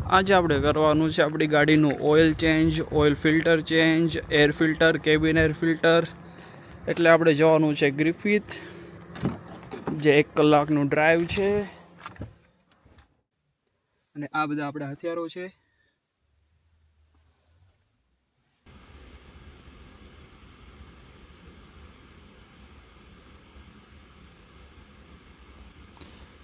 આજે આપણે કરવાનું છે આપણી ગાડીનું oil change, oil filter change, air filter, cabin air filter. એટલે આપણે જવાનું છે ગ્રિફિથ, જે 1 કલાકનું ડ્રાઈવ છે. અને આ બધા આપણા હથિયારો છે.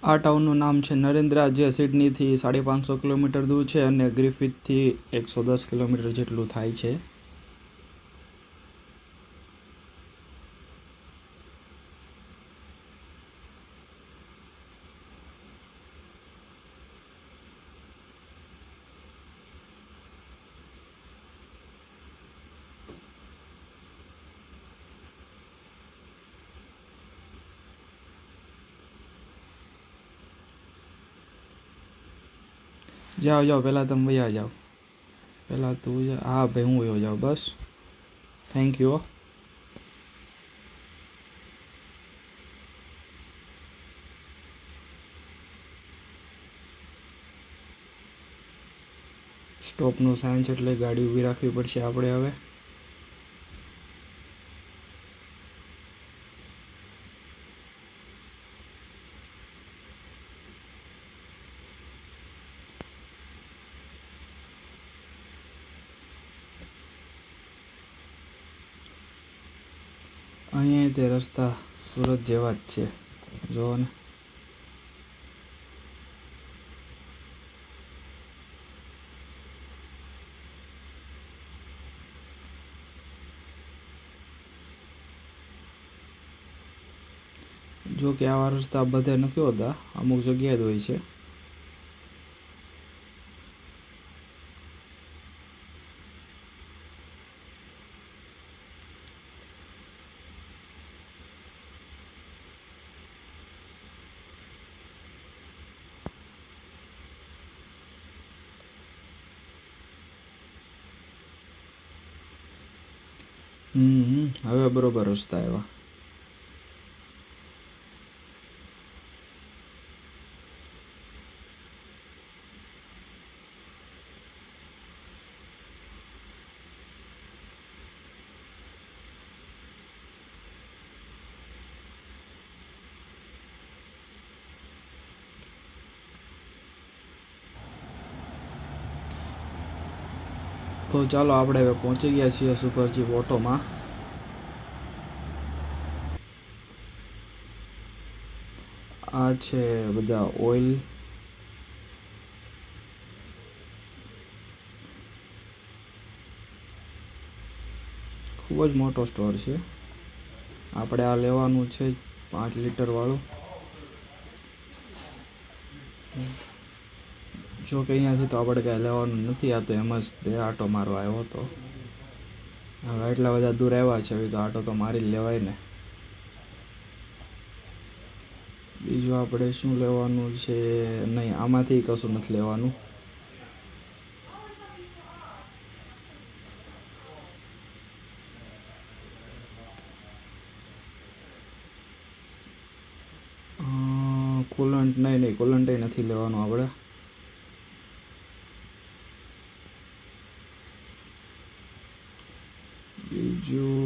આ ટાઉનનું નામ છે નરેન્દ્રા, જે સિડનીથી 550 કિલોમીટર દૂર છે અને ગ્રિફિથથી 110 કિલોમીટર જેટલું થાય છે. જાઓ જાઓ, પહેલાં તમે વયા જાઓ. પહેલાં તું જા. હા ભાઈ, હું વયો જાઉં બસ. Thank you. સ્ટોપનું સાઇન છે એટલે ગાડી ઊભી રાખવી પડશે આપણે હવે. અહીંયા તે રસ્તા સુરત જેવા જ છે, જોવો ને. જો કે આવા રસ્તા બધે નથી હોતા, અમુક જગ્યાએ જ હોય છે. હવે બરોબર રસ્તા આવ્યા. તો ચાલો, આપણે હવે પહોંચી ગયા છીએ સુપરજીપ ઓટોમાં. આ છે બધા ઓઇલ. ખૂબ જ મોટો સ્ટોર છે. આપણે આ લેવાનું છે 5 લીટરવાળું. જો કે અહીંયાથી તો આપણે કાંઈ લેવાનું નથી, આ તો એમ જ આટો મારવા આવ્યો હતો. હવે એટલા બધા દૂર આવ્યા છે, તો આટો તો મારી જ લેવાય ને. બીજું આપણે શું લેવાનું છે? નહીં, આમાંથી કશું નથી લેવાનું. કુલન્ટ નહીં, કુલન્ટ નથી લેવાનું આપણે. બીજું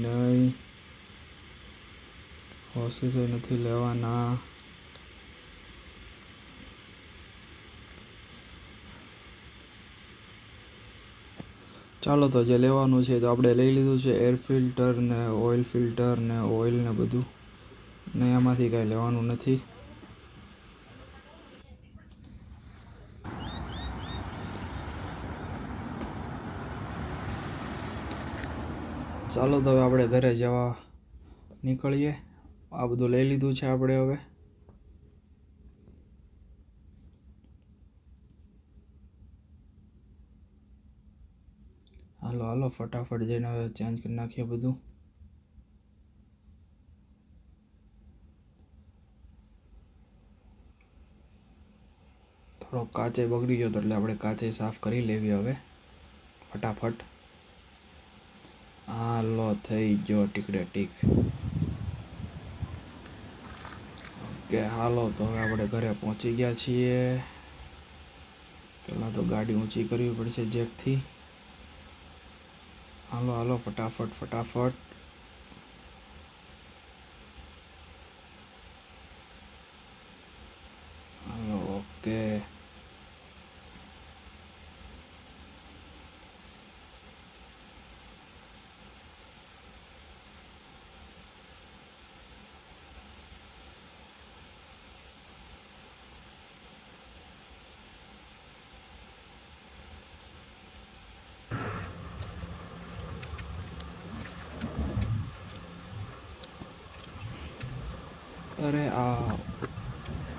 નહીં. હોસીસ નથી લેવાના. ચાલો, તો જે લેવાનું છે તો આપણે લઈ લીધું છે. એર ફિલ્ટર ને ઓઇલ ફિલ્ટર ને ઓઇલ ને બધું. ને એમાંથી કાંઈ લેવાનું નથી. ચાલો, તો હવે આપણે ઘરે જવા નીકળીએ. આ બધું લઈ લીધું છે આપણે હવે. હાલો ફટાફટ જઈને હવે ચેન્જ કરી નાખીએ બધું. થોડોક કાચે બગડી ગયો એટલે આપણે કાચે સાફ કરી લેવી હવે ફટાફટ. હાલો થઈ ગયો ટીકડે ટીક. ઓકે હાલો તો હવે આપણે ઘરે પહોંચી ગયા છીએ. પહેલાં તો ગાડી ઊંચી કરવી પડશે જેકથી. હાલો હાલો ફટાફટ ફટાફટ. Hello okay. અરે આ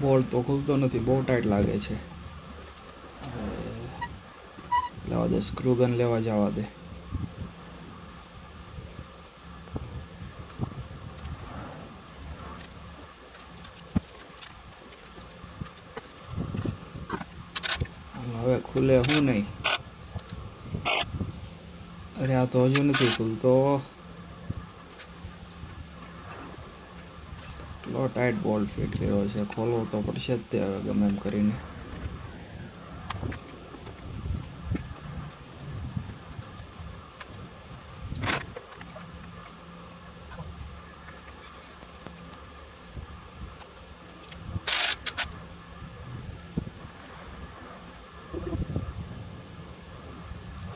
બોલ્ટ તો ખુલતો નથી, બહુ ટાઈટ લાગે છે. લેવા દે, સ્ક્રૂ ગન લેવા જવા દે. હવે ખુલે હું નહીં. અરે આ તો હજુ નથી ખુલતો. એટલો ટાઈટ બોલ્ટ ફિટ કર્યો છે, ખોલવો તો પડશે જ તે હવે ગમે એમ કરીને.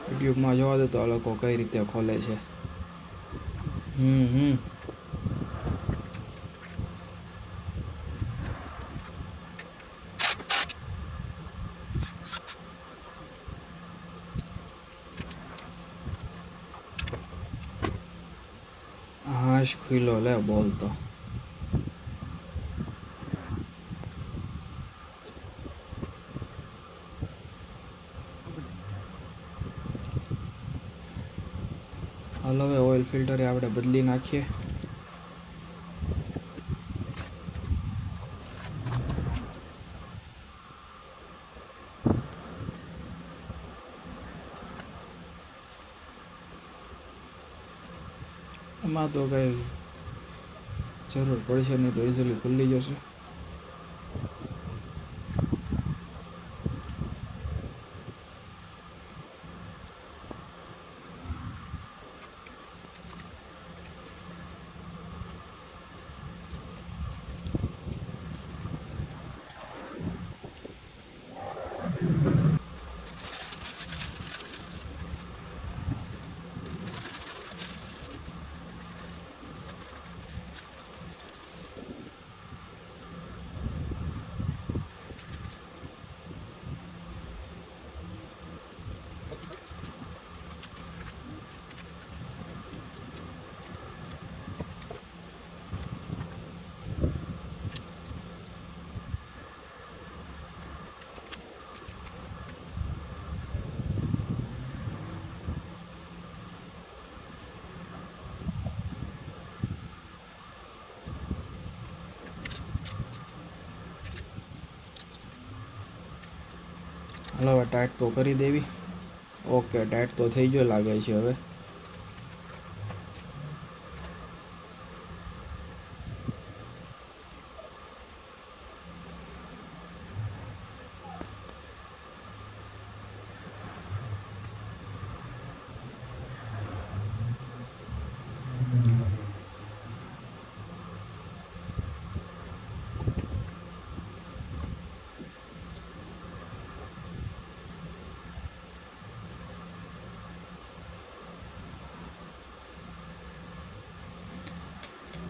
યુટ્યુબમાં જોવા દે તો આ લોકો કઈ રીતે ખોલે છે. હાશ ખુલ્લો લે બોલ તો. હાલ હવે ઓઇલ ફિલ્ટર આપણે બદલી નાખીએ. એમાં તો કઈ જરૂર પડશે નહીં, તો ઇઝીલી ખુલી જશે. હાલો હવે ટાઈટ તો કરી દેવી. ઓકે ટાઈટ તો થઈ ગયો લાગે છે હવે.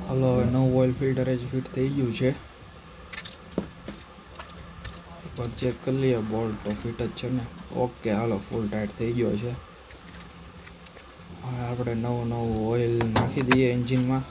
હાલો હવે નવું ઓઇલ ફિલ્ટર જ ફિટ થઈ ગયું છે. એકવાર ચેક કરી લઈએ, બોલ્ટ તો ફિટ જ છે ને. ઓકે હાલો ફૂલ ટાઈટ થઈ ગયો છે. હવે આપણે નવું ઓઇલ નાખી દઈએ એન્જિનમાં.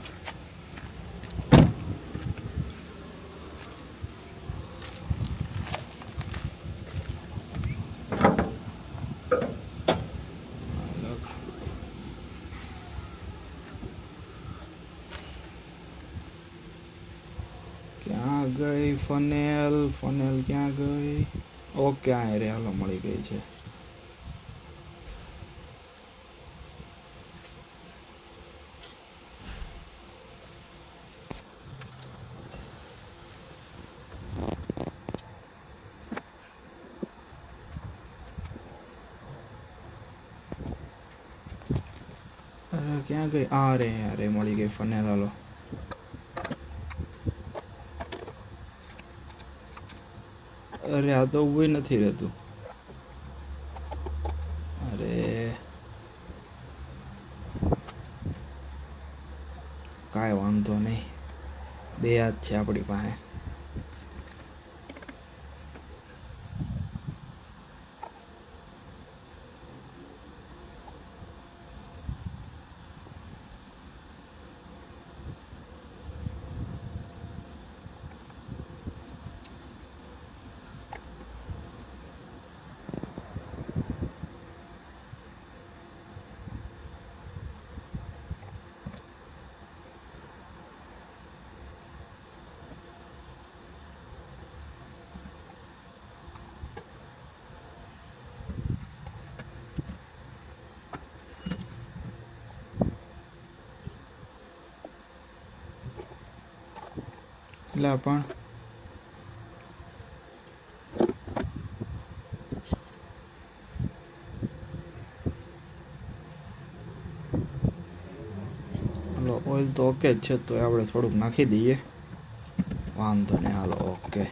ક્યાં ગઈ ફનેલ? ફનેલ ક્યાં ગઈ? ઓકે આ રે હાલો મળી ગઈ છે. ક્યાં ગઈ? અરે અરે મળી ગઈ ફનેલ. હાલો અરે આ તો ઊભું નથી રહેતું. અરે કાંઈ વાંધો નહીં, બે હાથ છે આપણી પાસે. એટલે પણ હાલો ઓઇલ તો ઓકે જ છે, તો આપણે થોડુંક નાખી દઈએ, વાંધો નહીં. Hello okay.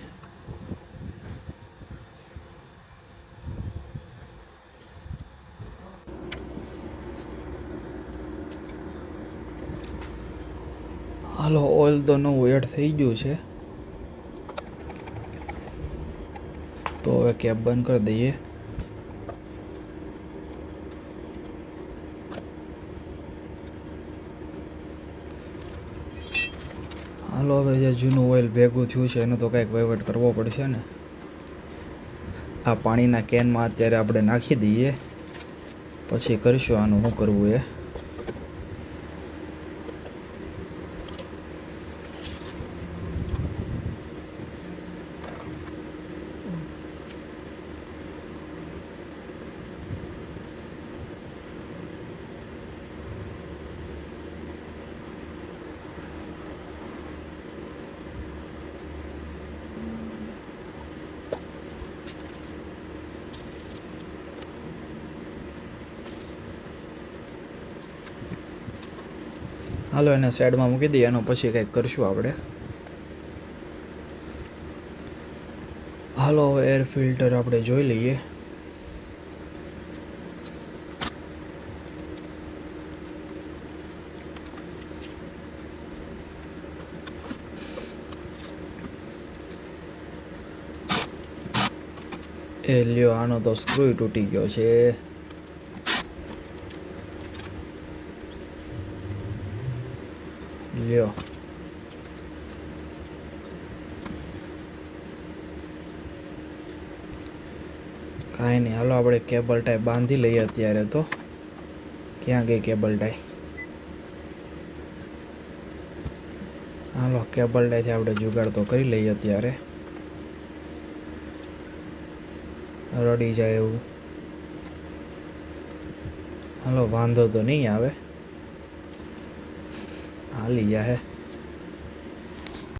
હાલો ઓઇલ તો નવું એડ થઈ ગયું છે, તો હવે કેપ બંધ કરી દઈએ. હાલો હવે જે જૂનું ઓઇલ ભેગું થયું છે એનો તો કંઈક વહીવટ કરવો પડશે ને. આ પાણીના કેનમાં અત્યારે આપણે નાખી દઈએ, પછી કરીશું આનું શું કરવું એ. હાલો એને સાઈડમાં મૂકી દઈએ, એનો પછી કંઈક કરશું આપણે. હાલો હવે એર ફિલ્ટર આપણે જોઈ લઈએ. એ લ્યો, આનો તો સ્ક્રૂ તૂટી ગયો છે. લ્યો કાંઈ નહીં, હાલો આપણે કેબલ ટાઈ બાંધી લઈએ અત્યારે. તો ક્યાં ગઈ કેબલ ટાઈ? હાલો કેબલ ટાઈથી આપણે જુગાડ તો કરી લઈએ અત્યારે, રડી જાય એવું. હાલો વાંધો તો નહીં આવે, હાલી જાય.